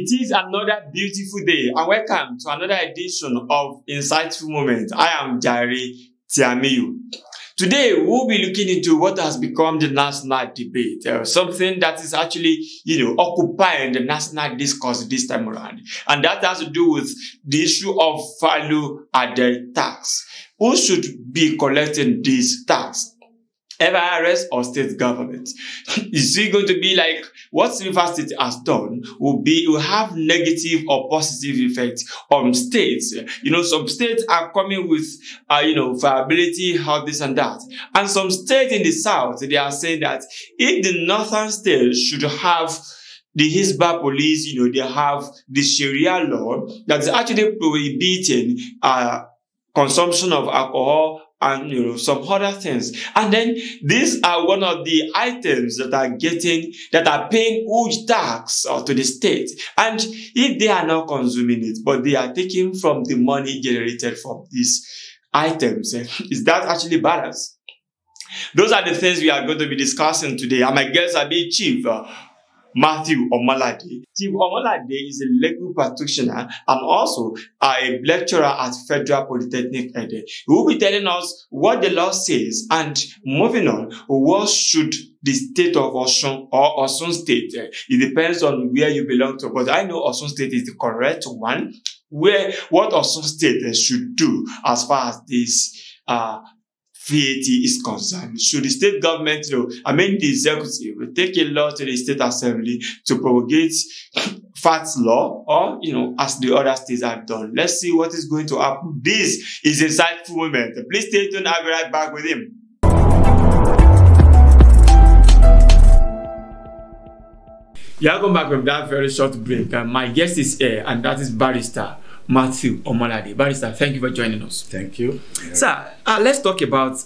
It is another beautiful day, and welcome to another edition of Insightful Moments. I am Jare Tiamiyu. Today, we'll be looking into what has become the national debate, something that is actually, occupying the national discourse this time around. And that has to do with the issue of value-added tax. Who should be collecting this tax? FIRS or state government? Is it going to be like what Rivers State has done will have negative or positive effect on states? Some states are coming with, viability, how this and that. And some states in the south, they are saying that if the northern states should have the Hisbah police, they have the Sharia law that is actually prohibiting, consumption of alcohol and some other things. And then these are one of the items that are paying huge tax to the state. And if they are not consuming it, but they are taking from the money generated from these items, is that actually balance? Those are the things we are going to be discussing today. And my guests are being Chief Matthew Omalade. Chief Omalade is a legal practitioner and also a lecturer at Federal Polytechnic Ede. He will be telling us what the law says, and moving on, what should the state of Osun or Osun State, it depends on where you belong to, but I know Osun State is the correct one, what Osun State should do as far as this VAT is concerned. Should the state government, the executive take a law to the state assembly to promulgate VAT law, or, as the other states have done? Let's see what is going to happen. This is Insightful Moment. Please stay tuned. I'll be right back with him. Yeah, come back from that very short break. My guest is here, and that is Barrister Matthew Omalade. Barrister, thank you for joining us. Thank you. Sir, let's talk about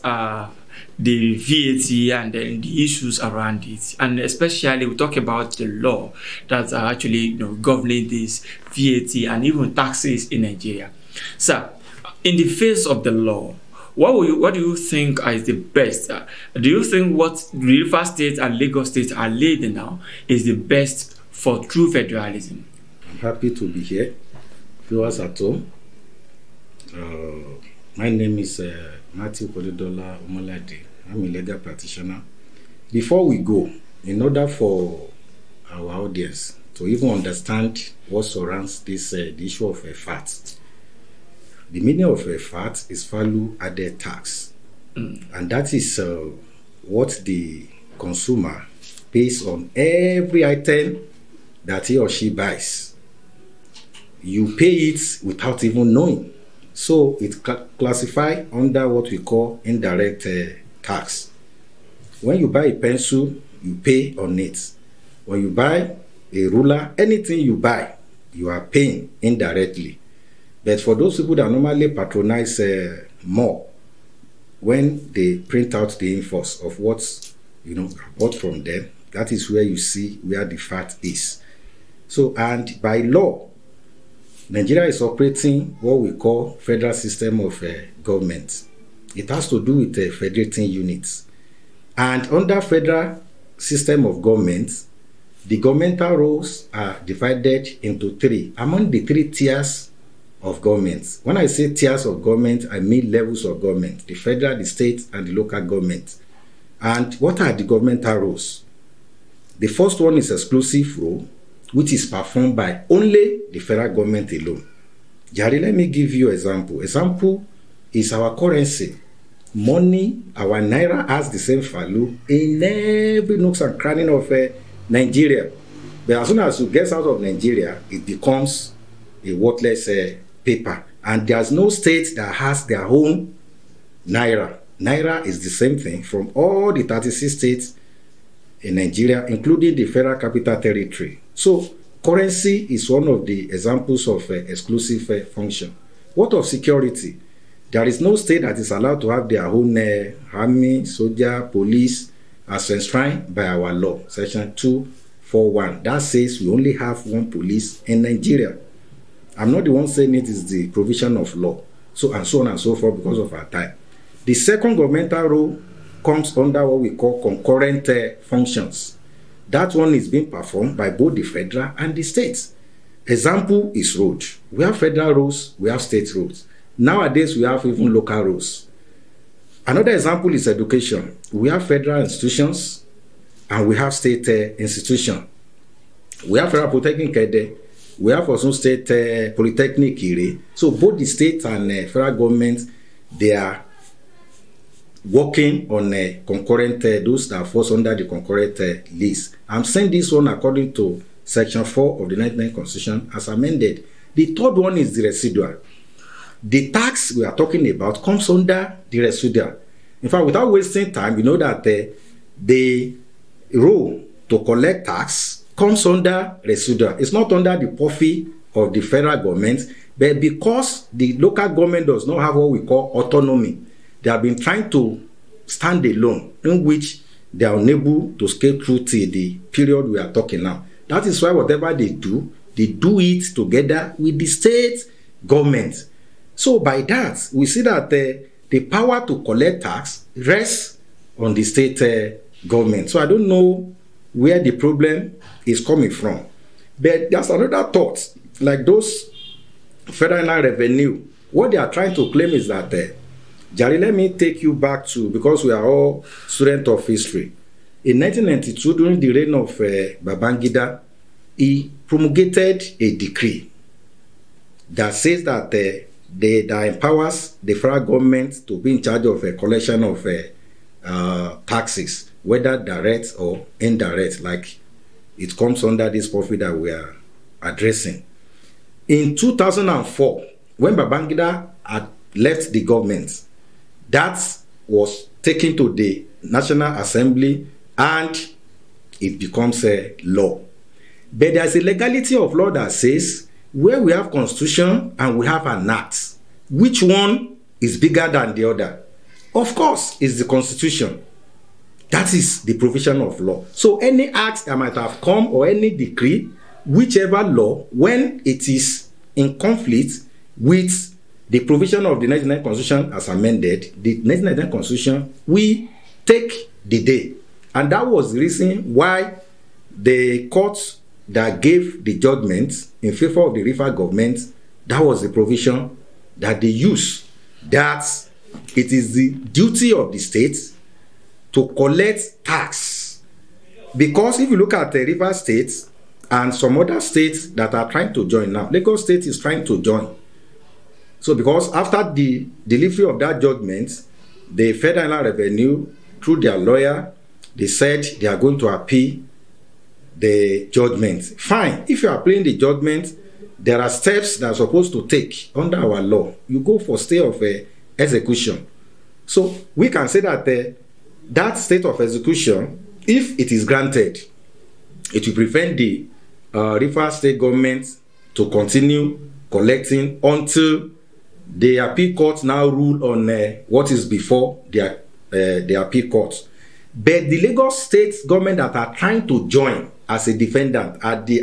the VAT and then the issues around it. And especially we talk about the law that are actually governing this VAT and even taxes in Nigeria. Sir, in the face of the law, what do you think is the best? Do you think what Rivers State and Lagos State are leading now is the best for true federalism? I'm happy to be here. Viewers at home, my name is Matthew Kodedola Omalade. I'm a legal practitioner. Before we go, in order for our audience to even understand what surrounds this the issue of a VAT, the meaning of a VAT is value-added tax, and that is what the consumer pays on every item that he or she buys. You pay it without even knowing. So it's classified under what we call indirect tax. When you buy a pencil, you pay on it. When you buy a ruler, anything you buy, you are paying indirectly. But for those people that normally patronize more, when they print out the invoice of what's bought from them, that is where you see where the VAT is. So, and by law, Nigeria is operating what we call federal system of government. It has to do with federating units. And under federal system of government, the governmental roles are divided into three, among the three tiers of government. When I say tiers of government, I mean levels of government: the federal, the state, and the local government. And what are the governmental roles? The first one is exclusive role, which is performed by only the federal government alone. Jare, let me give you an example. Example is our currency. Money, our naira, has the same value in every nooks and cranny of Nigeria. But as soon as you get out of Nigeria, it becomes a worthless paper. And there's no state that has their own naira. Naira is the same thing from all the 36 states in Nigeria, including the Federal Capital Territory. So, currency is one of the examples of exclusive function. What of security? There is no state that is allowed to have their own army, soldier, police, as enshrined by our law, Section 241. That says we only have one police in Nigeria. I'm not the one saying it is the provision of law, so and so on and so forth because of our time. The second governmental role comes under what we call concurrent functions. That one is being performed by both the federal and the states. Example is road. We have federal roads, we have state roads. Nowadays, we have even local roads. Another example is education. We have federal institutions and we have state institutions. We have Federal Polytechnic Ede, we have also state Polytechnic Ire. So both the state and federal government, they are working on concurrent, those that falls under the concurrent list. I'm saying this one according to Section 4 of the 1999 Constitution as amended. The third one is the residual. The tax we are talking about comes under the residual. In fact, without wasting time, you know that the role to collect tax comes under residual. It's not under the purview of the federal government, but because the local government does not have what we call autonomy, they have been trying to stand alone, in which they are unable to scale through till the period we are talking now. That is why whatever they do it together with the state government. So by that, we see that the power to collect tax rests on the state government. So I don't know where the problem is coming from. But there's another thought, like those federal revenue. What they are trying to claim is that, Jerry, let me take you back to, because we are all students of history. In 1992, during the reign of Babangida, he promulgated a decree that says that that empowers the federal government to be in charge of a collection of taxes, whether direct or indirect, like it comes under this profit that we are addressing. In 2004, when Babangida had left the government, that was taken to the National Assembly and it becomes a law. But there's a legality of law that says where we have constitution and we have an act, which one is bigger than the other? Of course, it's the constitution. That is the provision of law. So any act that might have come or any decree, whichever law, when it is in conflict with the provision of the 1999 Constitution as amended, the 1999 Constitution, we take the day. And that was the reason why the courts that gave the judgment in favor of the river government, that was the provision that they use, that it is the duty of the state to collect tax. Because if you look at the river states and some other states that are trying to join now, Lagos State is trying to join. So because after the delivery of that judgment, the Federal Revenue, through their lawyer, they said they are going to appeal the judgment. Fine. If you are appealing the judgment, there are steps that are supposed to take under our law. You go for stay of execution. So we can say that that state of execution, if it is granted, it will prevent the River State government to continue collecting until the appeal court now rule on what is before the appeal court. But the Lagos State government that are trying to join as a defendant at the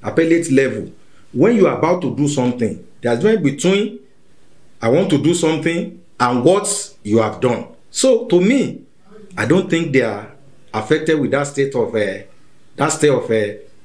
appellate level, when you are about to do something, there's a difference between I want to do something and what you have done. So to me, I don't think they are affected with that state of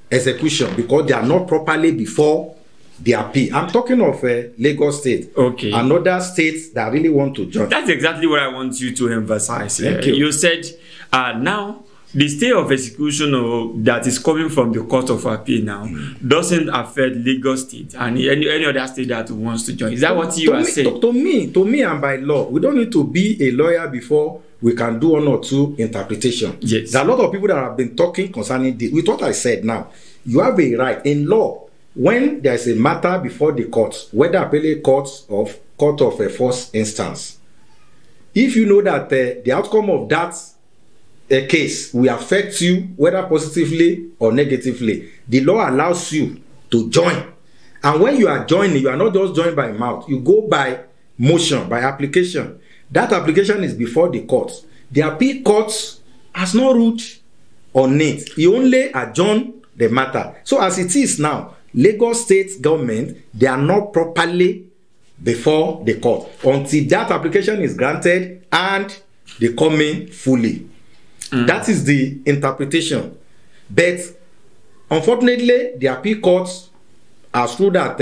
execution because they are not properly before the appeal. I'm talking of Lagos State. Okay. And other states that really want to join. That's exactly what I want you to emphasize. Thank you. You said now the state of execution that is coming from the Court of Appeal now doesn't affect Lagos State and any other state that wants to join. Is that what you are saying? To me, and by law, we don't need to be a lawyer before we can do one or two interpretation. Yes. There are a lot of people that have been talking concerning this. With what I said now, you have a right in law. When there is a matter before the court, whether appellate court of court of a first instance, if you know that the outcome of that case will affect you, whether positively or negatively, the law allows you to join. And when you are joining, you are not just joined by mouth. You go by motion, by application. That application is before the court. The appeal court has no ruled on it. You only adjourn the matter. So as it is now, Lagos State government, they are not properly before the court until that application is granted and they come in fully. That is the interpretation. But unfortunately, the appeal courts as true that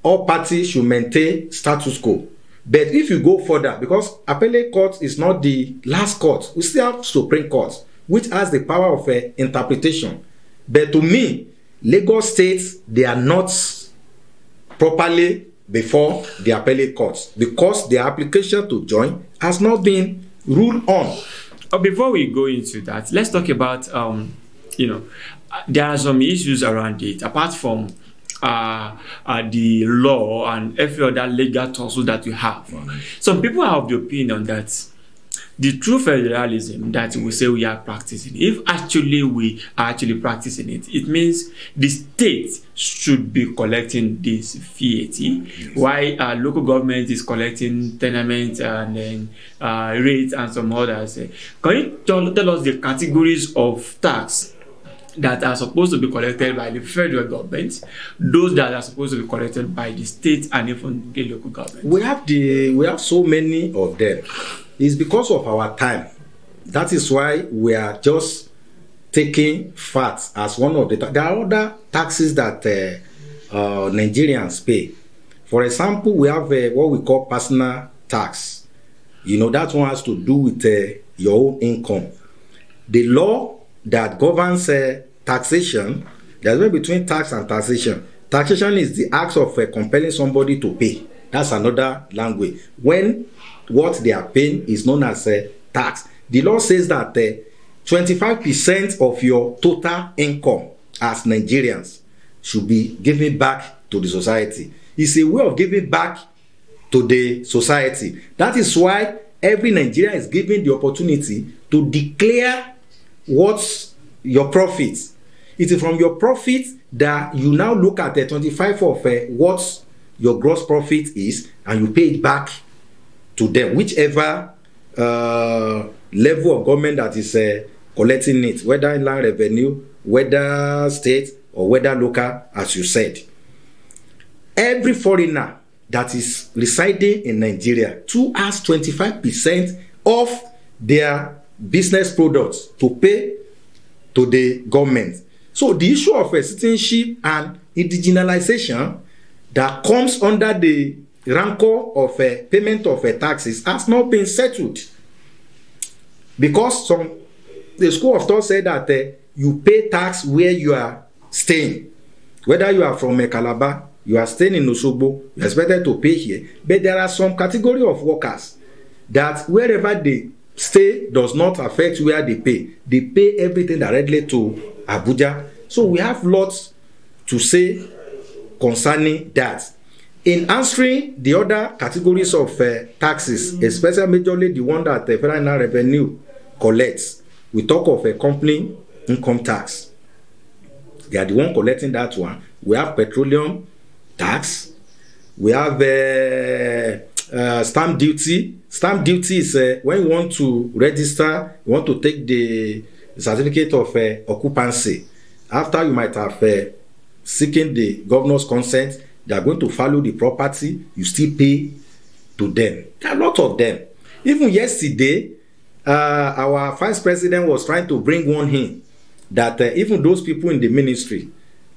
all parties should maintain status quo. But if you go further, because appellate court is not the last court, we still have Supreme Court, which has the power of interpretation. But to me, Lagos State, they are not properly before the appellate courts because their application to join has not been ruled on. Before we go into that, let's talk about, there are some issues around it, apart from the law and every other legal tussle that you have. Some people have the opinion that the true federalism that we say we are practicing, if actually we are actually practicing it, it means the state should be collecting this VAT, while local government is collecting tenement and then rates and some others. Can you tell us the categories of tax that are supposed to be collected by the federal government, those that are supposed to be collected by the state and even the local government? We have so many of them. It's because of our time. That is why we are just taking VAT as one of the. There are other taxes that Nigerians pay. For example, we have what we call personal tax. That one has to do with your own income. The law that governs taxation, there's a difference between tax and taxation. Taxation is the act of compelling somebody to pay. That's another language. When what they are paying is known as tax. The law says that 25% of your total income as Nigerians should be given back to the society. It's a way of giving back to the society. That is why every Nigerian is given the opportunity to declare what's your profit. It is from your profit that you now look at the 25 of what your gross profit is and you pay it back to them, whichever level of government that is collecting it, whether inland revenue, whether state, or whether local, as you said. Every foreigner that is residing in Nigeria too has 25% of their business products to pay to the government. So the issue of citizenship and indigenization that comes under the rancor of payment of taxes has not been settled, because the school of thought said that you pay tax where you are staying, whether you are from Calabar, you are staying in Osogbo, you are expected to pay here. But there are some category of workers that wherever they stay does not affect where they pay everything directly to Abuja. So we have lots to say concerning that. In answering the other categories of taxes, especially majorly the one that the Federal Revenue collects, we talk of a company income tax. They are the one collecting that one. We have petroleum tax. We have stamp duty. Stamp duty is when you want to register, you want to take the certificate of occupancy. After you might have seeking the governor's consent, they are going to follow the property, you still pay to them. There are a lot of them. Even yesterday, our vice president was trying to bring one in that even those people in the ministry,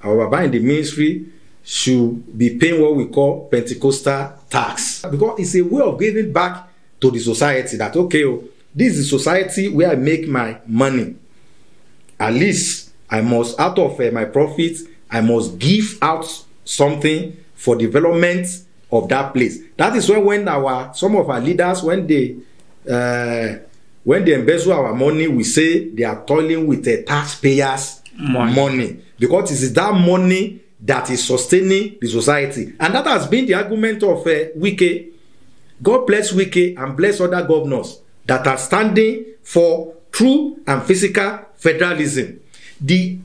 our Baba in the ministry, should be paying what we call Pentecostal tax. Because it's a way of giving back to the society that, okay, this is the society where I make my money. At least I must, out of my profits, I must give out something for development of that place. That is when some of our leaders, when they embezzle our money, we say they are toiling with the taxpayers' money, because it is that money that is sustaining the society. And that has been the argument of Wike. God bless Wike and bless other governors that are standing for true and physical federalism. The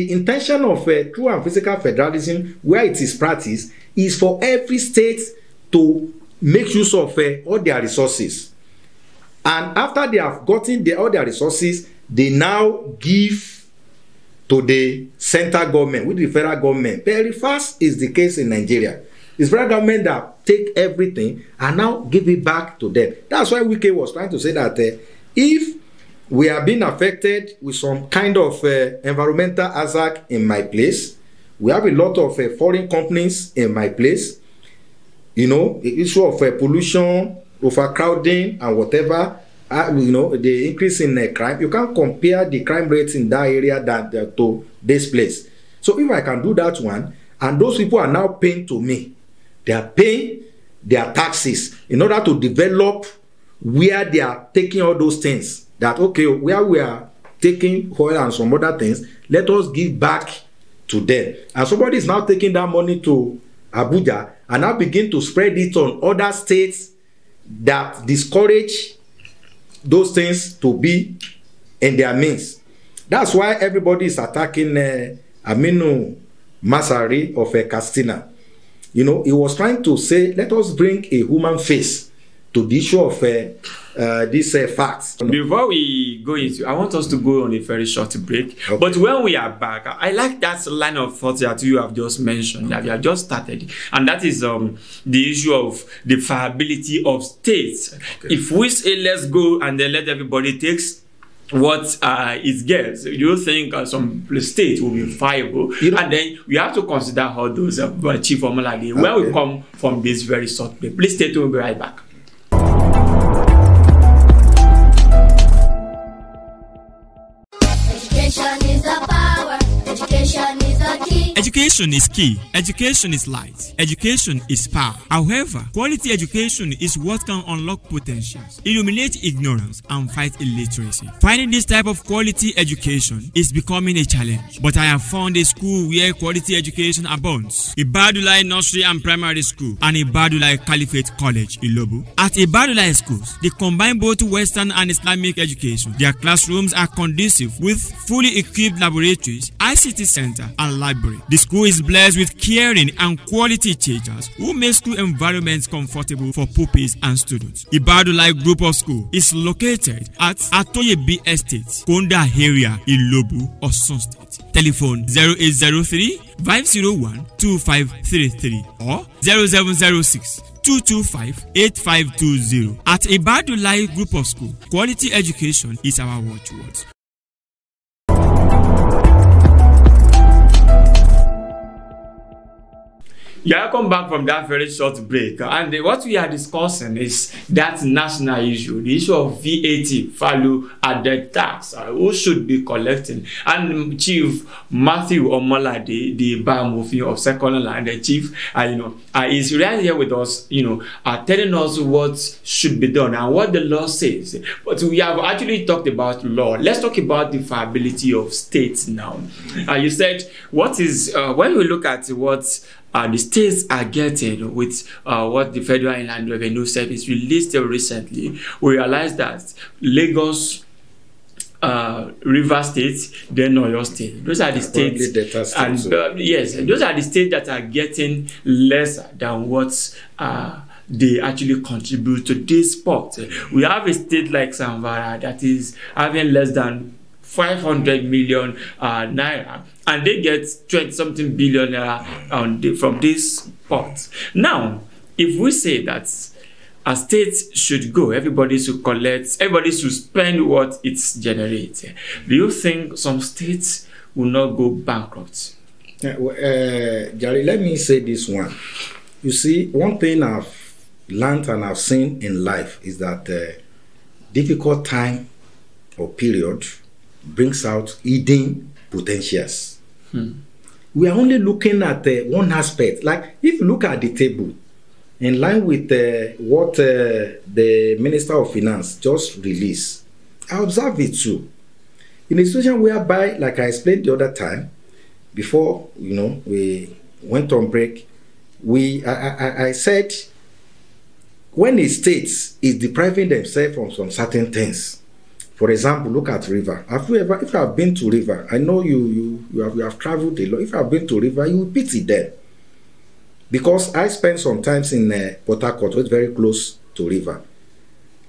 intention of true and physical federalism, where it is practiced, is for every state to make use of all their resources. And after they have gotten all their resources, they now give to the central government, with the federal government. Very fast is the case in Nigeria. It's federal government that take everything and now give it back to them. That's why Wike was trying to say that if we are being affected with some kind of environmental hazard in my place, We have a lot of foreign companies in my place. You know, the issue of pollution, overcrowding, and whatever. You know, the increase in crime. You can't compare the crime rates in that area to this place. So if I can do that one, and those people are now paying to me, they are paying their taxes in order to develop where they are taking all those things. That, okay, where we are taking oil and some other things, let us give back to them. And somebody is now taking that money to Abuja and now begin to spread it on other states that discourage those things to be in their means. That's why everybody is attacking Aminu Masari of Katsina. You know, he was trying to say, let us bring a human face to the issue of these facts. Before we go into, I want us to go on a very short break. Okay. But when we are back, I like that line of thought that you have just mentioned, that you have just started, and that is the issue of the viability of states. Okay. If we say let's go and then let everybody take what it gets, you think some state will be viable, you know, and then we have to consider how those achieve Omalade. Okay. When we come from this very short break, please stay tuned. We'll be right back. Education is the power. Education is the key. Education is key. Education is light. Education is power. However, quality education is what can unlock potentials, eliminate ignorance, and fight illiteracy. Finding this type of quality education is becoming a challenge, but I have found a school where quality education abounds. Ibadulai Nursery and Primary School and Ibadulai Caliphate College, Ilobu. At Ibadulai schools, they combine both Western and Islamic education. Their classrooms are conducive with fully equipped laboratories, ICT center, and library. The school is blessed with caring and quality teachers who make school environments comfortable for pupils and students. Ibadulai Group of School is located at Atoyebi Estate, Konda area, Ilobu, Osun State. Telephone 0803 501 2533 or 0706 225-8520. At Ibadulai Group of School, quality education is our watchword. Yeah, I come back from that very short break, and what we are discussing is that national issue, the issue of VAT, value added tax, who should be collecting. And Chief Matthew Omalade, the Bamofi of Second Land, the chief, is right here with us, telling us what should be done and what the law says. But we have actually talked about law. Let's talk about the viability of states now. You said, what is when we look at what the states are getting with what the Federal Inland Revenue Service released recently, we realized that Lagos, River State, then Oyo State. Those are the states, and yes, those are the states that are getting less than what they actually contribute to this pot. We have a state like Zamfara that is having less than 500 million naira, and they get 20-something billion naira from this pot. Now, if we say that a state should go, everybody should collect, everybody should spend what it's generated, do you think some states will not go bankrupt? Jerry, let me say this one. You see, one thing I've learned and I've seen in life is that difficult time or period brings out hidden potentials. We are only looking at one aspect. Like if you look at the table, in line with what the Minister of Finance just released, I observe it too. In a situation whereby, like I explained the other time, before we went on break, I said when a state is depriving themselves from some certain things. For example, look at river. If you have been to river, I know you have traveled a lot. If you have been to river, you will pity them. Because I spent some time in Port Harcourt, which is very close to river.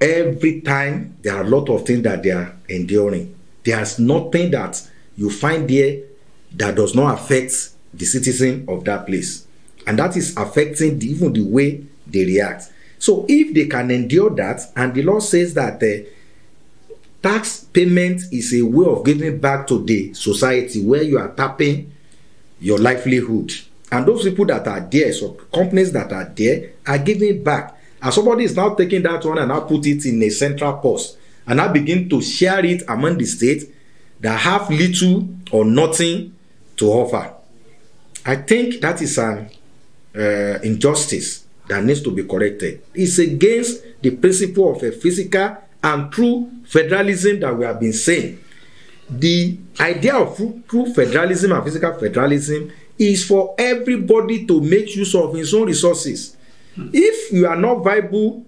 Every time, there are a lot of things that they are enduring. There's nothing that you find there that does not affect the citizen of that place. And that is affecting even the way they react. So if they can endure that, and the law says that tax payment is a way of giving back to the society where you are tapping your livelihood. And those people that are there, so companies that are there, are giving back. And somebody is now taking that one and now put it in a central post and now begin to share it among the states that have little or nothing to offer. I think that is an injustice that needs to be corrected. It's against the principle of a physical and true federalism that we have been saying. The idea of true federalism and physical federalism is for everybody to make use of his own resources. If you are not viable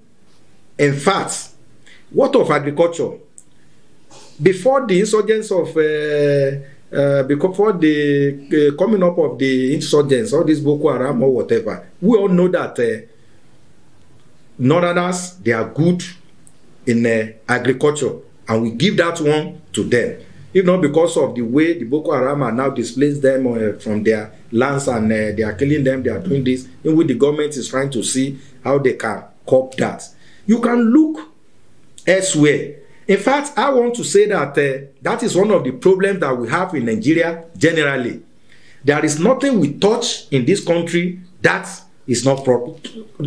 in fact, what of agriculture? Before the insurgents of before the coming up of the insurgents, all this Boko Haram or whatever, we all know that Northerners, they are good in agriculture, and we give that one to them. If not because of the way the Boko Haram are now displaced them from their lands and they are killing them, they are doing this, in which the government is trying to see how they can cope that. You can look elsewhere. In fact, I want to say that that is one of the problems that we have in Nigeria generally. There is nothing we touch in this country that is not proper.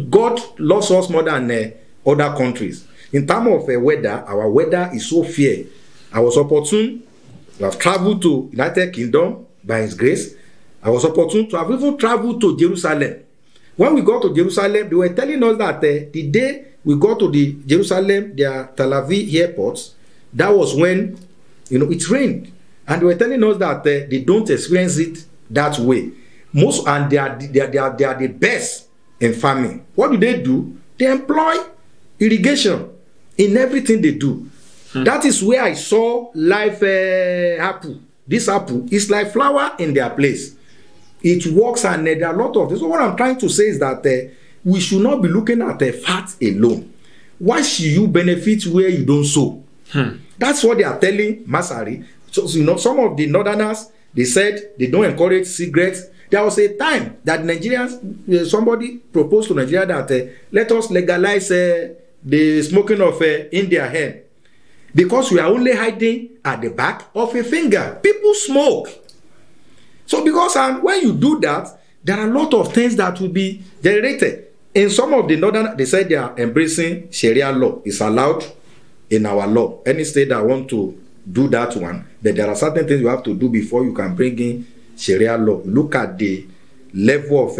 God loves us more than other countries. In terms of weather, our weather is so fair. I was opportune to have traveled to United Kingdom by His grace. I was opportune to have even traveled to Jerusalem. When we got to Jerusalem, they were telling us that the day we got to the Jerusalem, their Tel Aviv airports, that was when it rained. And they were telling us that they don't experience it that way. And they are the best in farming. What do? They employ irrigation in everything they do. That is where I saw life apple. This apple is like flower in their place. It works, and there are a lot of this. So what I'm trying to say is that we should not be looking at fat alone. Why should you benefit where you don't sow? That's what they are telling Masari. So some of the Northerners, they said they don't encourage cigarettes. There was a time that Nigerians, somebody proposed to Nigeria that let us legalize the smoking of India hemp. Because we are only hiding at the back of a finger. People smoke. So because when you do that, there are a lot of things that will be generated. In some of the northern, they said they are embracing Sharia law. It's allowed in our law. Any state that want to do that one, then there are certain things you have to do before you can bring in Sharia law. Look at the level of,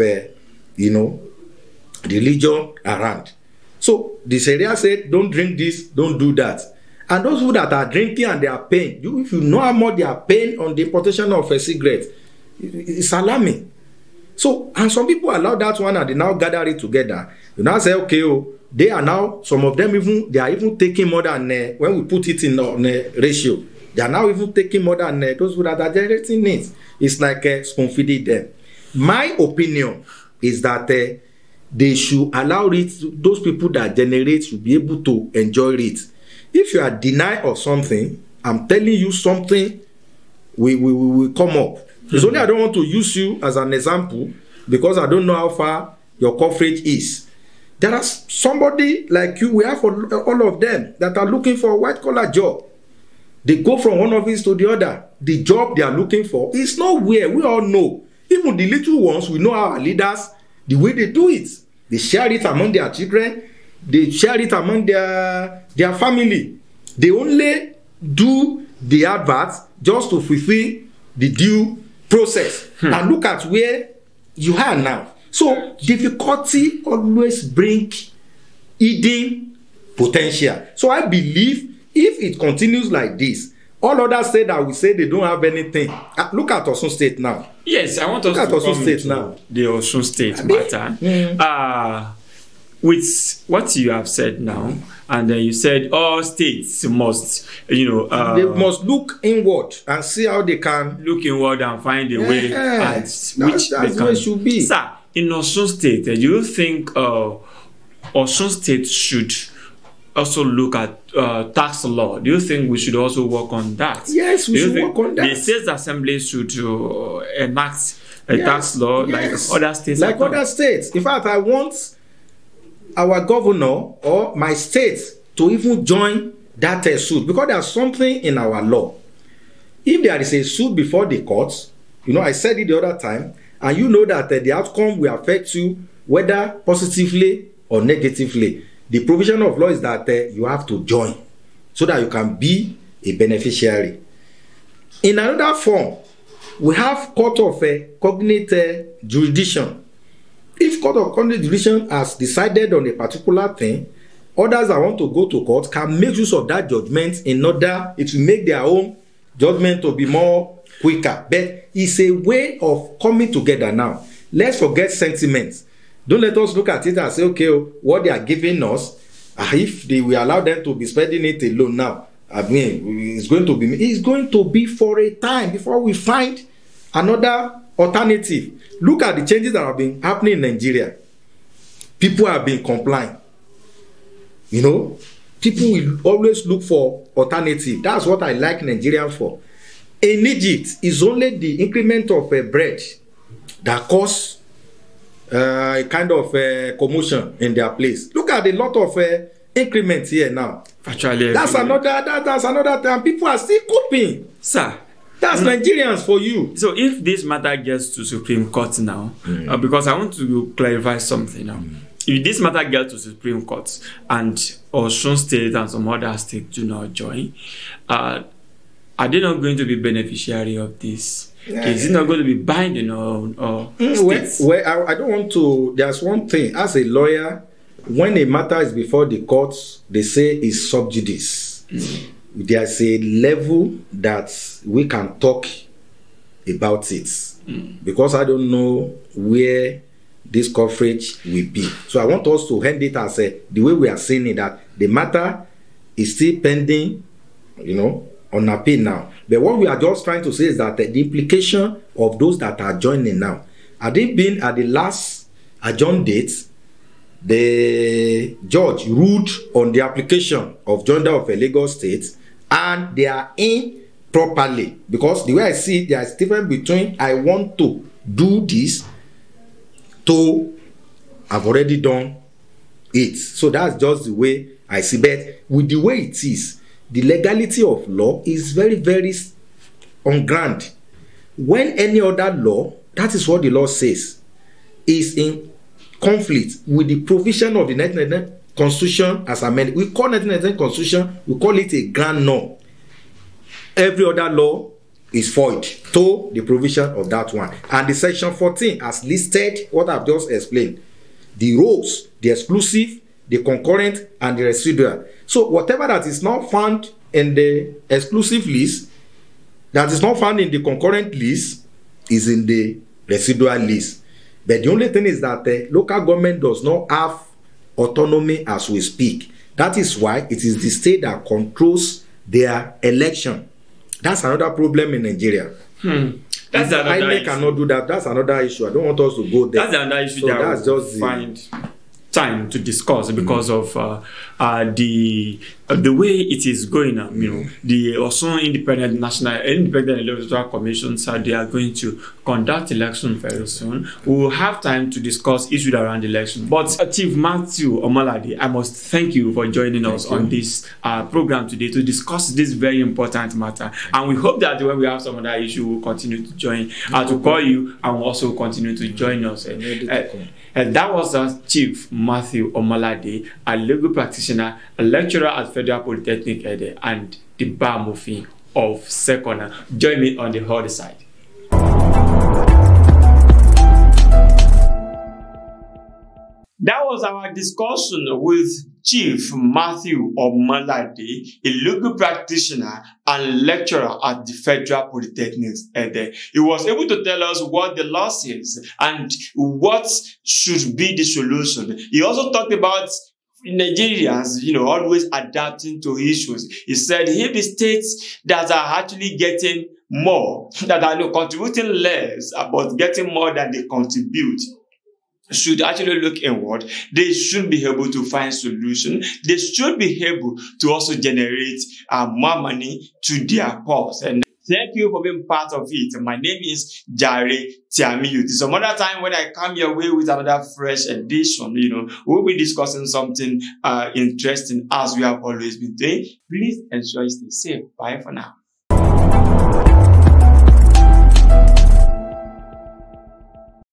religion around. So the Sharia said, don't drink this, don't do that. And those who that are drinking and they are paying, if you know how much they are paying on the importation of a cigarette, it's alarming. So, and some people allow that one and they now gather it together. You now say, okay, they are now, some of them they are even taking more than, when we put it in a ratio, they are now even taking more than those who that are generating it. It's like spoon feeding them. My opinion is that they should allow it, those people that generate should be able to enjoy it. If you are denied of something, I'm telling you something will come up. It's only I don't want to use you as an example because I don't know how far your coverage is. There are somebody like you, we have all of them that are looking for a white-collar job. They go from one office to the other. The job they are looking for is nowhere. We all know. Even the little ones, we know our leaders, the way they do it. They share it among their children. They share it among their family. They only do the adverts just to fulfill the due process. And look at where you are now. So difficulty always bring hidden potential. So I believe if it continues like this, all others say that we say they don't have anything. Look at Osun State now. Yes, I want us to come into the Osun State matter. With what you have said now, and then you said all states must, they must look inward and see how they can look inward and find a way at which they can. Should be. Sir, in Osun State, do you think Osun State should also look at tax law? Do you think we should also work on that? Yes, we should work on that. The States Assembly should enact a tax law like other states. Like other states. In fact, I want our governor or my state to even join that suit, because there's something in our law. If there is a suit before the courts I said it the other time, and you know that the outcome will affect you whether positively or negatively. The provision of law is that you have to join so that you can be a beneficiary. In another form, we have court of cognate jurisdiction. If court of cognate jurisdiction has decided on a particular thing, others that want to go to court can make use of that judgment in order it will make their own judgment to be more quicker. But it's a way of coming together now. Let's forget sentiments. Don't let us look at it and say, okay, what they are giving us, if we allow them to be spending it alone now, I mean, it's going to be for a time before we find another alternative. Look at the changes that have been happening in Nigeria. People have been complying. People will always look for alternative. That's what I like Nigerian for. In Egypt, it's only the increment of bread that cause a kind of commotion in their place. Look at a lot of increments here now. Actually, that's another thing. People are still coping. Sir, that's Nigerians for you. So if this matter gets to Supreme Court now, because I want to clarify something now. If this matter gets to Supreme Court and Osun State and some other states do not join, are they not going to be beneficiary of this? Is it not going to be binding or states? Well, I don't want to. There's one thing. As a lawyer, when a matter is before the courts, they say it's sub judice. There's a level that we can talk about it because I don't know where this coverage will be. So I want us to hand it as the way we are saying it, that the matter is still pending, on appeal now. But what we are just trying to say is that the implication of those that are joining now, had it been at the last adjourned date, the judge ruled on the application of joinder of a Lagos State, and they are in properly. Because the way I see it, there is difference between I want to do this to I've already done it. So that's just the way I see. But with the way it is, the legality of law is very, very on ground. When any other law, that is what the law says, is in conflict with the provision of the 1999 Constitution as amended. We call 1999 Constitution, we call it a grand norm. Every other law is void to the provision of that one. And the section 14 has listed what I've just explained. The roles, the exclusive, the concurrent, and the residual. So whatever that is not found in the exclusive list, that is not found in the concurrent list, is in the residual list. But the only thing is that the local government does not have autonomy as we speak. That is why it is the state that controls their election. That's another problem in Nigeria. That's another issue. Cannot do that. That's another issue. I don't want us to go there. That's another issue. So that's just find time to discuss because of the way it is going now. The also independent electoral commission said they are going to conduct election very soon. We will have time to discuss issues around the election. But Chief Matthew Omalade, I must thank you for joining us on this program today to discuss this very important matter. And we hope that when we have some other issue, we'll continue to join to call you and we'll also continue to join us. And that was Chief Matthew Omalade, a legal practitioner, a lecturer at Federal Polytechnic Ede, and the Bar Mufin of Second. Join me on the other side. That was our discussion with Chief Matthew Omalade, a legal practitioner and lecturer at the Federal Polytechnic Ede. He was able to tell us what the law says and what should be the solution. He also talked about Nigerians, always adapting to issues. He said if the states that are actually getting more, that are contributing less, but getting more than they contribute, should actually look inward. They should be able to find solutions. They should be able to also generate more money to their purse. And thank you for being part of it. My name is Jare Tiamiyu. Some other time when I come your way with another fresh edition, we'll be discussing something interesting as we have always been doing. Please ensure you stay safe. Bye for now.